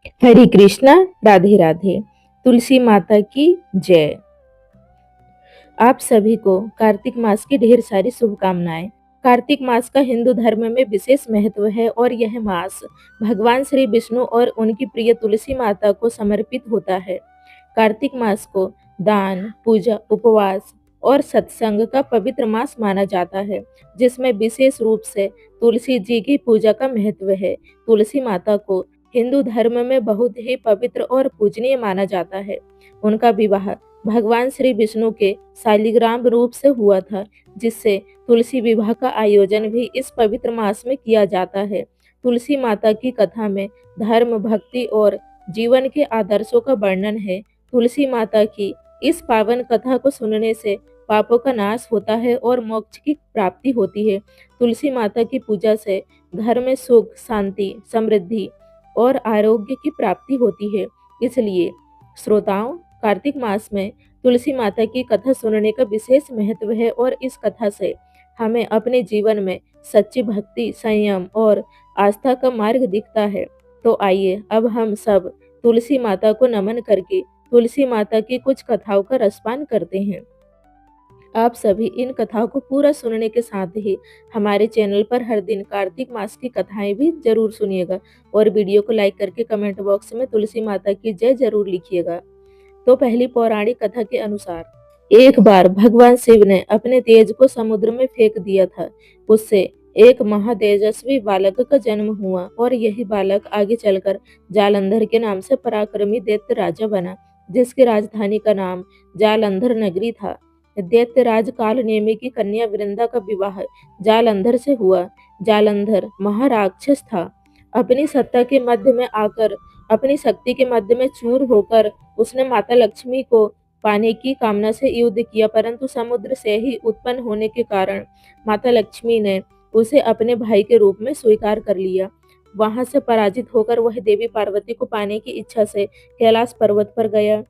हरे कृष्णा। राधे राधे। तुलसी माता की जय। आप सभी को कार्तिक मास की ढेर सारी शुभकामनाएं। कार्तिक मास का हिंदू धर्म में विशेष महत्व है और यह मास भगवान श्री विष्णु और उनकी प्रिय तुलसी माता को समर्पित होता है। कार्तिक मास को दान, पूजा, उपवास और सत्संग का पवित्र मास माना जाता है, जिसमें विशेष रूप से तुलसी जी की पूजा का महत्व है। तुलसी माता को हिंदू धर्म में बहुत ही पवित्र और पूजनीय माना जाता है। उनका विवाह भगवान श्री विष्णु के शालिग्राम रूप से हुआ था, जिससे तुलसी विवाह का आयोजन भी इस पवित्र मास में किया जाता है। तुलसी माता की कथा में धर्म, भक्ति और जीवन के आदर्शों का वर्णन है। तुलसी माता की इस पावन कथा को सुनने से पापों का नाश होता है और मोक्ष की प्राप्ति होती है। तुलसी माता की पूजा से घर में सुख, शांति, समृद्धि और आरोग्य की प्राप्ति होती है। इसलिए श्रोताओं, कार्तिक मास में तुलसी माता की कथा सुनने का विशेष महत्व है और इस कथा से हमें अपने जीवन में सच्ची भक्ति, संयम और आस्था का मार्ग दिखता है। तो आइए अब हम सब तुलसी माता को नमन करके तुलसी माता की कुछ कथाओं का रसपान करते हैं। आप सभी इन कथाओं को पूरा सुनने के साथ ही हमारे चैनल पर हर दिन कार्तिक मास की कथाएं भी जरूर सुनिएगा और वीडियो को लाइक करके कमेंट बॉक्स में तुलसी माता की जय जरूर लिखिएगा। तो पहली पौराणिक कथा के अनुसार एक बार भगवान शिव ने अपने तेज को समुद्र में फेंक दिया था। उससे एक महातेजस्वी बालक का जन्म हुआ और यही बालक आगे चलकर जालंधर के नाम से पराक्रमी दैत्य राजा बना, जिसकी राजधानी का नाम जालंधर नगरी था। दैत्य राज कालनेमी की कन्या वृंदा का विवाह जालंधर से हुआ। जालंधर महाराक्षस था। अपनी सत्ता के मध्य में आकर, अपनी शक्ति के मध्य में चूर होकर उसने माता लक्ष्मी को पाने की कामना से युद्ध किया, परंतु समुद्र से ही उत्पन्न होने के कारण माता लक्ष्मी ने उसे अपने भाई के रूप में स्वीकार कर लिया। वहां से पराजित होकर वह देवी पार्वती को पाने की इच्छा से कैलाश पर्वत पर गया।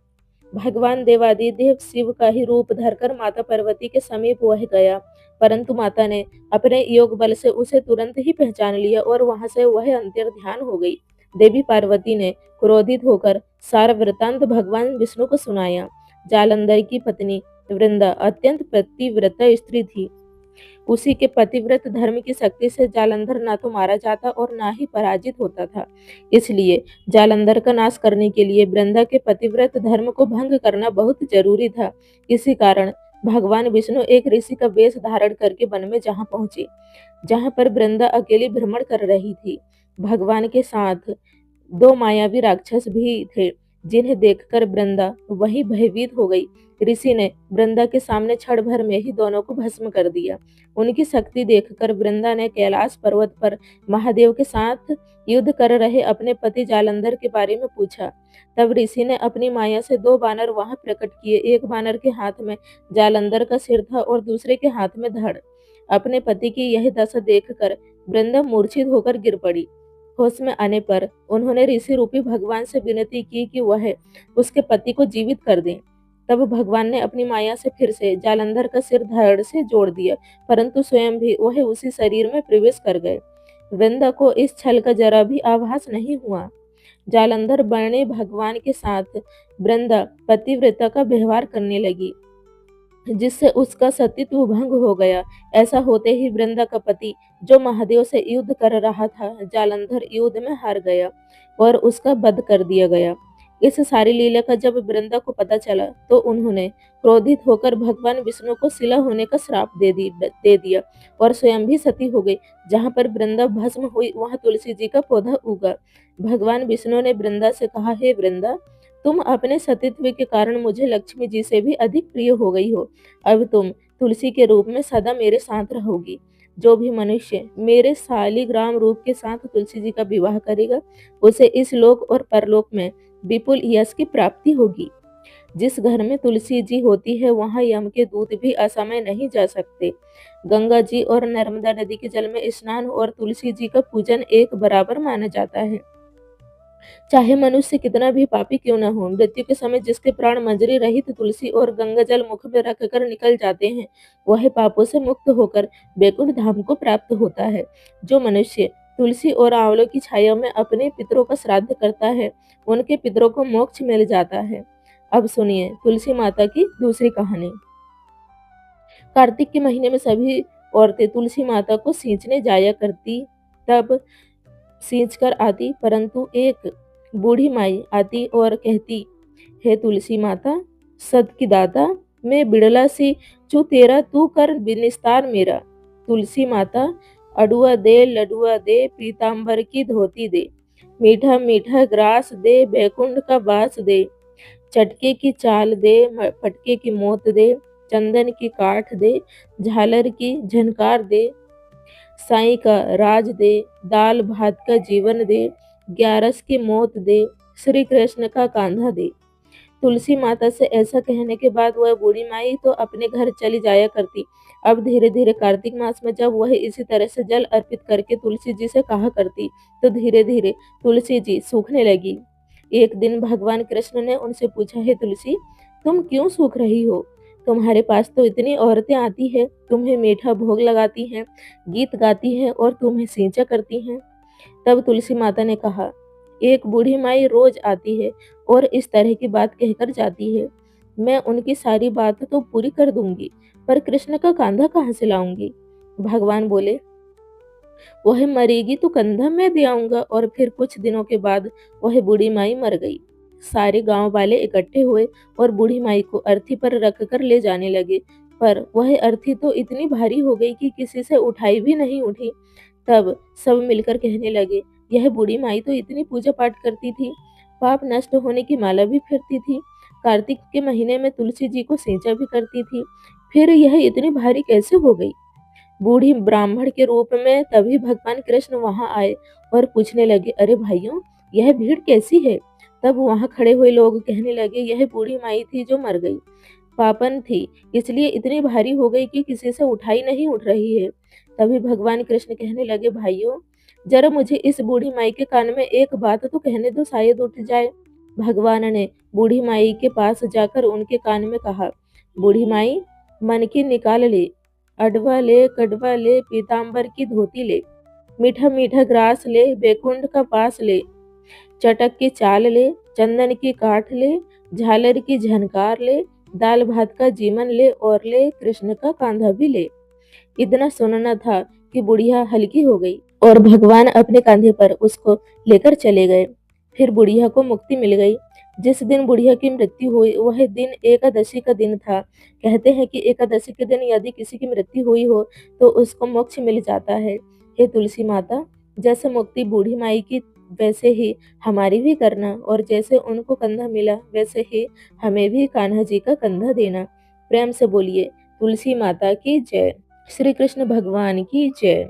भगवान देवादिदेव शिव का ही रूप धरकर माता पार्वती के समीप वह गया, परंतु माता ने अपने योग बल से उसे तुरंत ही पहचान लिया और वहां से वह अंतर्ध्यान हो गई। देवी पार्वती ने क्रोधित होकर सारा वृतांत भगवान विष्णु को सुनाया। जालंधर की पत्नी वृंदा अत्यंत पतिव्रता स्त्री थी। उसी के पतिव्रत धर्म की शक्ति से जालंधर ना तो मारा जाता और ना ही पराजित होता था। इसलिए जालंधर का नाश करने के लिए वृंदा के पतिव्रत धर्म को भंग करना बहुत जरूरी था। इसी कारण भगवान विष्णु एक ऋषि का वेश धारण करके वन में जहाँ पहुंचे, जहाँ पर वृंदा अकेली भ्रमण कर रही थी। भगवान के साथ दो मायावी राक्षस भी थे, जिन्हें देखकर वृंदा वही भयभीत हो गई। ऋषि ने वृंदा के सामने क्षण भर में ही दोनों को भस्म कर दिया। उनकी शक्ति देखकर वृंदा ने कैलाश पर्वत पर महादेव के साथ युद्ध कर रहे अपने पति जालंधर के बारे में पूछा। तब ऋषि ने अपनी माया से दो बानर वहां प्रकट किए। एक बानर के हाथ में जालंधर का सिर था और दूसरे के हाथ में धड़। अपने पति की यह दशा देखकर वृंदा मूर्छित होकर गिर पड़ी। होश में आने पर उन्होंने ऋषि रूपी भगवान से विनती की कि वह उसके पति को जीवित कर दें। तब भगवान ने अपनी माया से फिर से जालंधर का सिर धड़ से जोड़ दिया, परंतु स्वयं भी वह उसी शरीर में प्रवेश कर गए। वृंदा को इस छल का जरा भी आभास नहीं हुआ। जालंधर बने भगवान के साथ वृंदा पतिव्रता का व्यवहार करने लगी, जिससे उसका सतीत्व भंग हो गया। ऐसा होते ही वृंदा का पति, जो महादेव से युद्ध कर रहा था, जालंधर युद्ध में हार गया और उसका वध कर दिया गया। इस सारी लीला का जब वृंदा को पता चला तो उन्होंने क्रोधित होकर भगवान विष्णु को शिला होने का श्राप दे दिया और स्वयं भी सती हो गई। जहाँ पर वृंदा भस्म हुई वहां तुलसी जी का पौधा उगा। भगवान विष्णु ने वृंदा से कहा, हे वृंदा, तुम अपने सतीत्व के कारण मुझे लक्ष्मी जी से भी अधिक प्रिय हो गई हो। अब तुम तुलसी के रूप में सदा मेरे साथ रहोगी। जो भी मनुष्य मेरे शालिग्राम रूप के साथ तुलसी जी का विवाह करेगा, उसे इस लोक और परलोक में विपुल यश की प्राप्ति होगी। जिस घर में तुलसी जी होती है वहां यम के दूत भी असमय नहीं जा सकते। गंगा जी और नर्मदा नदी के जल में स्नान और तुलसी जी का पूजन एक बराबर माना जाता है। चाहे मनुष्य कितना भी पापी क्यों न हो, मृत्यु के समय जिसके प्राण मंजरी रहित तुलसी और गंगा जल मुख में रखकर निकल जाते हैं, वह पापों से मुक्त होकर बैकुंठ धाम को प्राप्त होता है। जो मनुष्य तुलसी और आंवलों की छाया में अपने पितरों का श्राद्ध करता है, उनके पितरों को मोक्ष मिल जाता है। अब सुनिए तुलसी माता की दूसरी कहानी। कार्तिक के महीने में सभी औरतें तुलसी माता को सींचने जाया करती। तब सींच कर आती, परंतु एक बूढ़ी माई आती और कहती, हे तुलसी माता, सत की दाता, मैं बिड़ला सी चू तेरा, तू कर निस्तार मेरा। तुलसी माता, अडुआ दे, लडुआ दे, पीतांबर की धोती दे, मीठा मीठा ग्रास दे, बैकुंठ का बास दे, चटके की चाल दे, फटके की मौत दे, चंदन की काठ दे, झालर की झनकार दे, साईं का राज दे, दाल भात का जीवन दे, ग्यारस की मौत दे, श्री कृष्ण का कांधा दे। तुलसी माता से ऐसा कहने के बाद वह बूढ़ी माई तो अपने घर चली जाया करती। अब धीरे धीरे कार्तिक मास में जब वह इसी तरह से जल अर्पित करके तुलसी जी से कहा करती, तो धीरे धीरे तुलसी जी सूखने लगी। एक दिन भगवान कृष्ण ने उनसे पूछा, हे तुलसी, तुम क्यों सूख रही हो? तुम्हारे पास तो इतनी औरतें आती हैं, तुम्हें मीठा भोग लगाती हैं, गीत गाती हैं और तुम्हें सिंचा करती हैं। तब तुलसी माता ने कहा, एक बूढ़ी माई रोज आती है और इस तरह की बात कहकर जाती है। मैं उनकी सारी बात तो पूरी कर दूंगी, पर कृष्ण का कांधा कहाँ से लाऊंगी? भगवान बोले, वह मरेगी तो कंधा मैं दे आऊंगा। और फिर कुछ दिनों के बाद वह बूढ़ी माई मर गई। सारे गांव वाले इकट्ठे हुए और बूढ़ी माई को अर्थी पर रख कर ले जाने लगे, पर वह अर्थी तो इतनी भारी हो गई कि किसी से उठाई भी नहीं उठी। तब सब मिलकर कहने लगे, यह बूढ़ी माई तो इतनी पूजा पाठ करती थी, पाप नष्ट होने की माला भी फेरती थी, कार्तिक के महीने में तुलसी जी को सिंचा भी करती थी, फिर यह इतनी भारी कैसे हो गई? बूढ़ी ब्राह्मण के रूप में तभी भगवान कृष्ण वहां आए और पूछने लगे, अरे भाइयों, यह भीड़ कैसी है? तब वहां खड़े हुए लोग कहने लगे, यह बूढ़ी माई थी जो मर गई, पापन थी, इसलिए इतनी भारी हो गई कि किसी से उठाई नहीं उठ रही है। तभी भगवान कृष्ण कहने लगे, भाइयों, जरा मुझे इस बूढ़ी माई के कान में एक बात तो कहने दो, शायद उठ जाए। भगवान ने बूढ़ी माई के पास जाकर उनके कान में कहा, बूढ़ी माई, मन की निकाल ले, अडवा ले, कड़वा ले, पीतांबर की धोती ले, मीठा मीठा ग्रास ले, बैकुंठ का पास ले, चटक की चाल ले, चंदन की काठ ले, झालर की झनकार ले, दाल भात का जीवन ले और ले, कृष्ण का कांधा भी ले। इतना सुनना था कि बुढ़िया हल्की हो गई और भगवान अपने कांधे पर उसको लेकर चले गए। फिर बुढ़िया को मुक्ति मिल गई। जिस दिन बुढ़िया की मृत्यु हुई वह दिन एकादशी का दिन था। कहते हैं कि एकादशी के दिन यदि किसी की मृत्यु हुई हो तो उसको मोक्ष मिल जाता है। हे तुलसी माता, जैसे मुक्ति बूढ़ी माई की, वैसे ही हमारी भी करना, और जैसे उनको कंधा मिला वैसे ही हमें भी कान्हा जी का कंधा देना। प्रेम से बोलिए, तुलसी माता की जय। श्री कृष्ण भगवान की जय।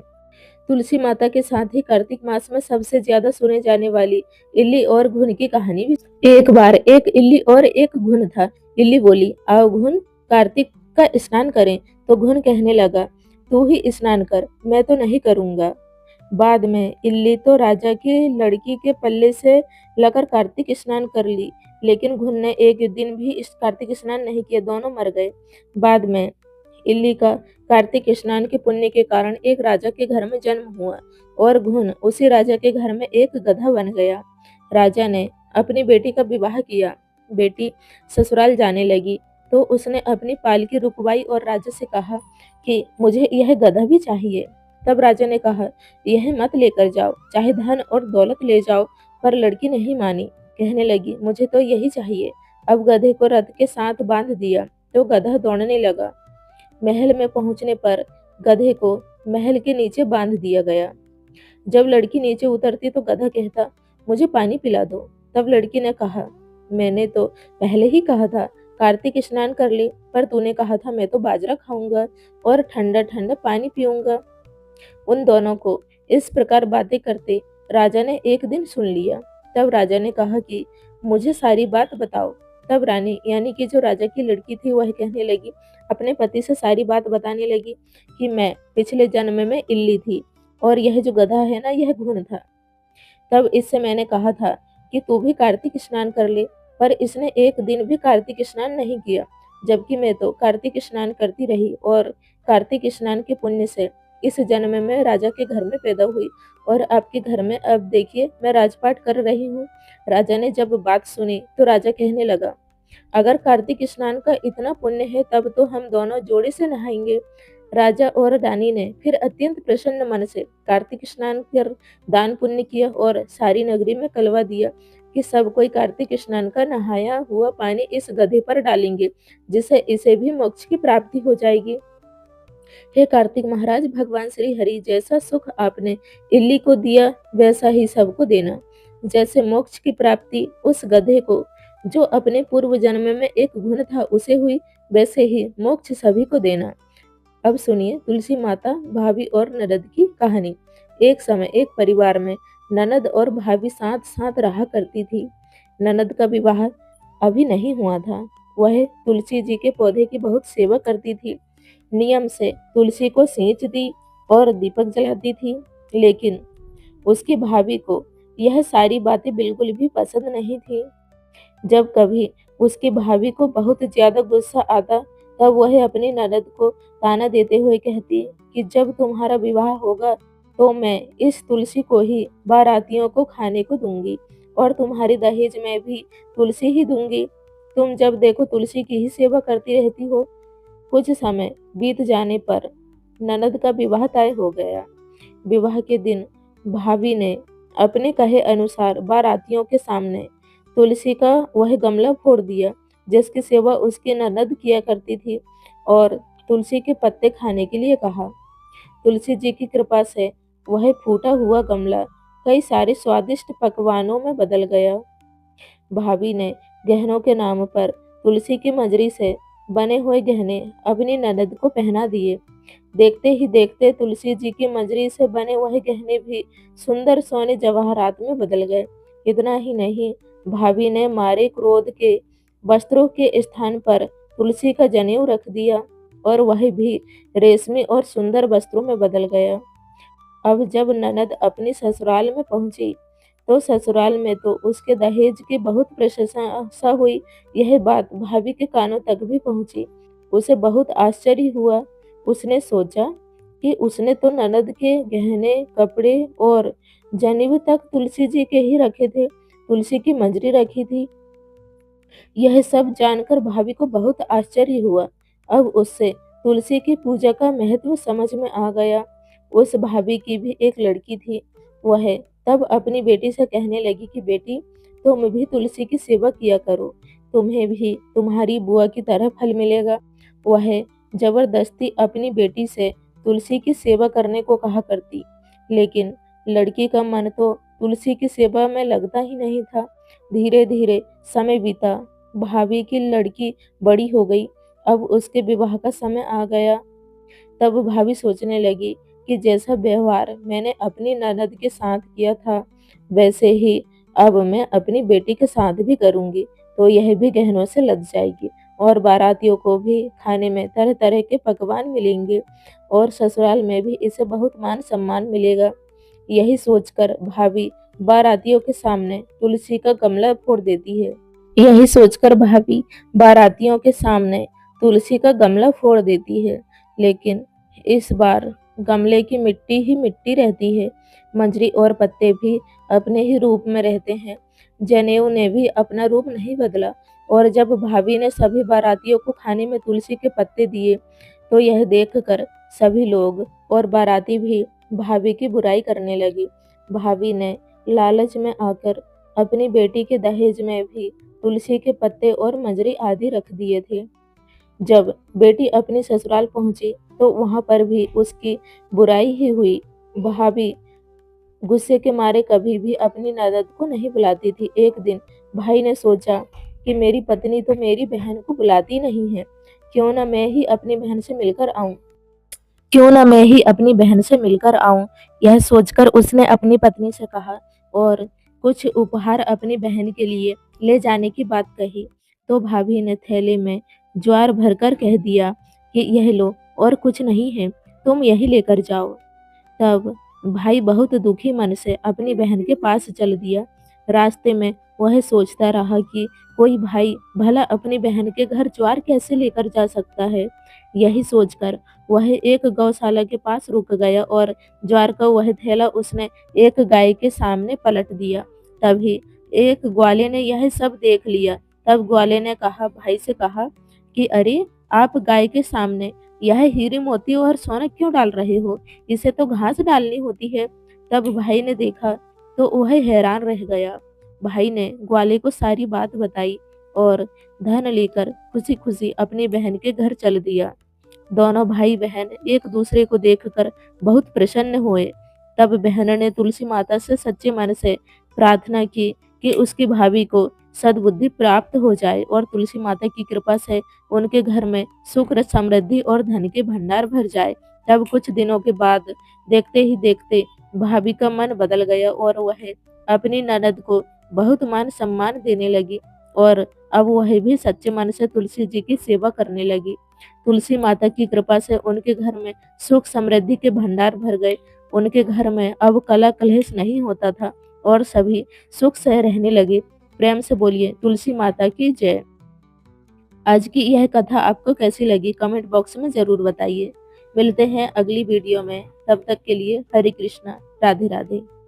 तुलसी माता के साथ ही कार्तिक मास में सबसे ज्यादा सुने जाने वाली इल्ली और घुन की कहानी भी। एक बार एक इल्ली और एक घुन था। इल्ली बोली, आओ घुन, कार्तिक का स्नान करें। तो घुन कहने लगा, तू ही स्नान कर, मैं तो नहीं करूंगा। बाद में इल्ली तो राजा की लड़की के पल्ले से लकर कार्तिक स्नान कर ली, लेकिन घुन ने एक दिन भी इस कार्तिक स्नान नहीं किया, दोनों मर गए। बाद में इल्ली का कार्तिक स्नान के पुण्य के कारण एक राजा के घर में जन्म हुआ और घुन उसी राजा के घर में एक गधा बन गया। राजा ने अपनी बेटी का विवाह किया। बेटी ससुराल जाने लगी तो उसने अपनी पालकी रुकवाई और राजा से कहा कि मुझे यह गधा भी चाहिए। तब राजा ने कहा, यह मत लेकर जाओ, चाहे धन और दौलत ले जाओ। पर लड़की नहीं मानी, कहने लगी, मुझे तो यही चाहिए। अब गधे को रथ के साथ बांध दिया तो गधा दौड़ने लगा। महल में पहुंचने पर गधे को महल के नीचे बांध दिया गया। जब लड़की नीचे उतरती तो गधा कहता, मुझे पानी पिला दो। तब लड़की ने कहा, मैंने तो पहले ही कहा था कार्तिक स्नान कर ले, पर तूने कहा था मैं तो बाजरा खाऊंगा और ठंडा ठंडा पानी पीऊंगा। उन दोनों को इस प्रकार बातें करते राजा ने एक दिन सुन लिया। तब राजा ने कहा कि मुझे सारी बात बताओ। तब रानी यानी कि जो राजा की लड़की थी वह कहने लगी, अपने पति से सारी बात बताने लगी कि मैं पिछले जन्म में इल्ली थी और यह जो गधा है ना, यह घुन था। तब इससे मैंने कहा था कि तू भी कार्तिक स्नान कर ले, पर इसने एक दिन भी कार्तिक स्नान नहीं किया, जबकि मैं तो कार्तिक स्नान करती रही और कार्तिक स्नान के पुण्य से इस जन्म में राजा के घर में पैदा हुई और आपके घर में अब देखिए मैं राजपाट कर रही हूँ। राजा ने जब बात सुनी तो राजा कहने लगा, अगर कार्तिक स्नान का इतना पुण्य है तब तो हम दोनों जोड़े से नहाएंगे। राजा और रानी ने फिर अत्यंत प्रसन्न मन से कार्तिक स्नान कर दान पुण्य किया और सारी नगरी में कलवा दिया कि सब कोई कार्तिक स्नान का नहाया हुआ पानी इस गधे पर डालेंगे, जिससे इसे भी मोक्ष की प्राप्ति हो जाएगी। हे कार्तिक महाराज, भगवान श्री हरि जैसा सुख आपने इल्ली को दिया वैसा ही सबको देना। जैसे मोक्ष की प्राप्ति उस गधे को जो अपने पूर्व जन्म में एक गुण था उसे हुई, वैसे ही मोक्ष सभी को देना। अब सुनिए तुलसी माता, भाभी और ननद की कहानी। एक समय एक परिवार में ननद और भाभी साथ साथ रहा करती थी। ननद का विवाह अभी नहीं हुआ था। वह तुलसी जी के पौधे की बहुत सेवा करती थी। नियम से तुलसी को सींचती और दीपक जलाती थी, लेकिन उसकी भाभी को यह सारी बातें बिल्कुल भी पसंद नहीं थी। जब कभी उसकी भाभी को बहुत ज्यादा गुस्सा आता तब वह अपनी ननद को ताना देते हुए कहती कि जब तुम्हारा विवाह होगा तो मैं इस तुलसी को ही बारातियों को खाने को दूंगी और तुम्हारी दहेज में भी तुलसी ही दूंगी। तुम जब देखो तुलसी की ही सेवा करती रहती हो। कुछ समय बीत जाने पर ननद का विवाह तय हो गया। विवाह के दिन भाभी ने अपने कहे अनुसार बारातियों के सामने तुलसी का वह गमला फोड़ दिया जिसकी सेवा उसकी ननद किया करती थी और तुलसी के पत्ते खाने के लिए कहा। तुलसी जी की कृपा से वह फूटा हुआ गमला कई सारे स्वादिष्ट पकवानों में बदल गया। भाभी ने गहनों के नाम पर तुलसी की मजरी से बने हुए गहने अपनी ननद को पहना दिए। देखते ही देखते तुलसी जी की मजरी से बने वह गहने भी सुंदर सोने जवाहरात में बदल गए। इतना ही नहीं, भाभी ने मारे क्रोध के वस्त्रों के स्थान पर तुलसी का जनेऊ रख दिया और वह भी रेशमी और सुंदर वस्त्रों में बदल गया। अब जब ननद अपनी ससुराल में पहुंची तो ससुराल में तो उसके दहेज की बहुत प्रशंसा हुई। यह बात भाभी के कानों तक भी पहुंची। उसे बहुत आश्चर्य हुआ। उसने सोचा कि उसने तो ननद के गहने, कपड़े और जनेऊ तक तुलसी जी के ही रखे थे, तुलसी की मंजरी रखी थी। यह सब जानकर भाभी को बहुत आश्चर्य हुआ। अब उससे तुलसी की पूजा का महत्व समझ में आ गया। उस भाभी की भी एक लड़की थी। वह तब अपनी बेटी से कहने लगी कि बेटी, तुम भी तुलसी की सेवा किया करो, तुम्हें भी तुम्हारी बुआ की तरह फल मिलेगा। वह जबरदस्ती अपनी बेटी से तुलसी की सेवा करने को कहा करती, लेकिन लड़की का मन तो तुलसी की सेवा में लगता ही नहीं था। धीरे धीरे समय बीता। भाभी की लड़की बड़ी हो गई। अब उसके विवाह का समय आ गया। तब भाभी सोचने लगी कि जैसा व्यवहार मैंने अपनी ननद के साथ किया था वैसे ही अब मैं अपनी बेटी के साथ भी करूंगी, तो यह भी गहनों से लद जाएगी और बारातियों को भी खाने में तरह तरह के पकवान मिलेंगे और ससुराल में भी इसे बहुत मान सम्मान मिलेगा। यही सोचकर भाभी बारातियों के सामने तुलसी का गमला फोड़ देती है। यही सोचकर भाभी बारातियों के सामने तुलसी का गमला फोड़ देती है, लेकिन इस बार गमले की मिट्टी ही मिट्टी रहती है। मंजरी और पत्ते भी अपने ही रूप में रहते हैं। जनेऊ ने भी अपना रूप नहीं बदला। और जब भाभी ने सभी बारातियों को खाने में तुलसी के पत्ते दिए तो यह देखकर सभी लोग और बाराती भी भाभी की बुराई करने लगी। भाभी ने लालच में आकर अपनी बेटी के दहेज में भी तुलसी के पत्ते और मंजरी आदि रख दिए थे। जब बेटी अपनी ससुराल पहुंची तो वहां पर भी उसकी बुराई ही हुई। भाभी गुस्से के मारे कभी भी अपनी ननद को नहीं बुलाती थी। एक दिन भाई ने सोचा कि मेरी पत्नी तो मेरी बहन को बुलाती नहीं है, क्यों ना मैं ही अपनी बहन से मिलकर आऊं। यह सोचकर उसने अपनी पत्नी से कहा और कुछ उपहार अपनी बहन के लिए ले जाने की बात कही। तो भाभी ने थैले में ज्वार भरकर कह दिया कि यह लो और कुछ नहीं है, तुम यही लेकर जाओ। तब भाई बहुत दुखी मन से अपनी बहन के पास चल दिया। रास्ते में वह सोचता रहा कि कोई भाई भला अपनी बहन के घर ज्वार कैसे लेकर जा सकता है। यही सोचकर वह एक गौशाला के पास रुक गया और ज्वार का वह थैला उसने एक गाय के सामने पलट दिया। तभी एक ग्वाले ने यह सब देख लिया। तब ग्वाले ने भाई से कहा कि अरे, आप गाय के सामने यह हीरे मोती और सोना क्यों डाल रहे हो? इसे तो घास डालनी होती है। तब भाई ने देखा तो वह हैरान रह गया। भाई ने ग्वाले को सारी बात बताई और धन लेकर खुशी-खुशी अपनी बहन के घर चल दिया। दोनों भाई-बहन एक दूसरे को देखकर बहुत प्रसन्न हुए। तब बहन ने तुलसी माता से सच्चे मन से प्रार्थना की कि उसकी भाभी को सद्बुद्धि प्राप्त हो जाए और तुलसी माता की कृपा से उनके घर में सुख, समृद्धि और धन के भंडार भर जाए। तब कुछ दिनों के बाद देखते ही देखते भाभी का मन बदल गया और वह अपनी ननद को बहुत मान सम्मान देने लगी और अब वह भी सच्चे मन से तुलसी जी की सेवा करने लगी। तुलसी माता की कृपा से उनके घर में सुख समृद्धि के भंडार भर गए। उनके घर में अब कलह कलेश नहीं होता था और सभी सुख से रहने लगे। प्रेम से बोलिए तुलसी माता की जय। आज की यह कथा आपको कैसी लगी कमेंट बॉक्स में जरूर बताइए। मिलते हैं अगली वीडियो में, तब तक के लिए हरे कृष्णा, राधे राधे।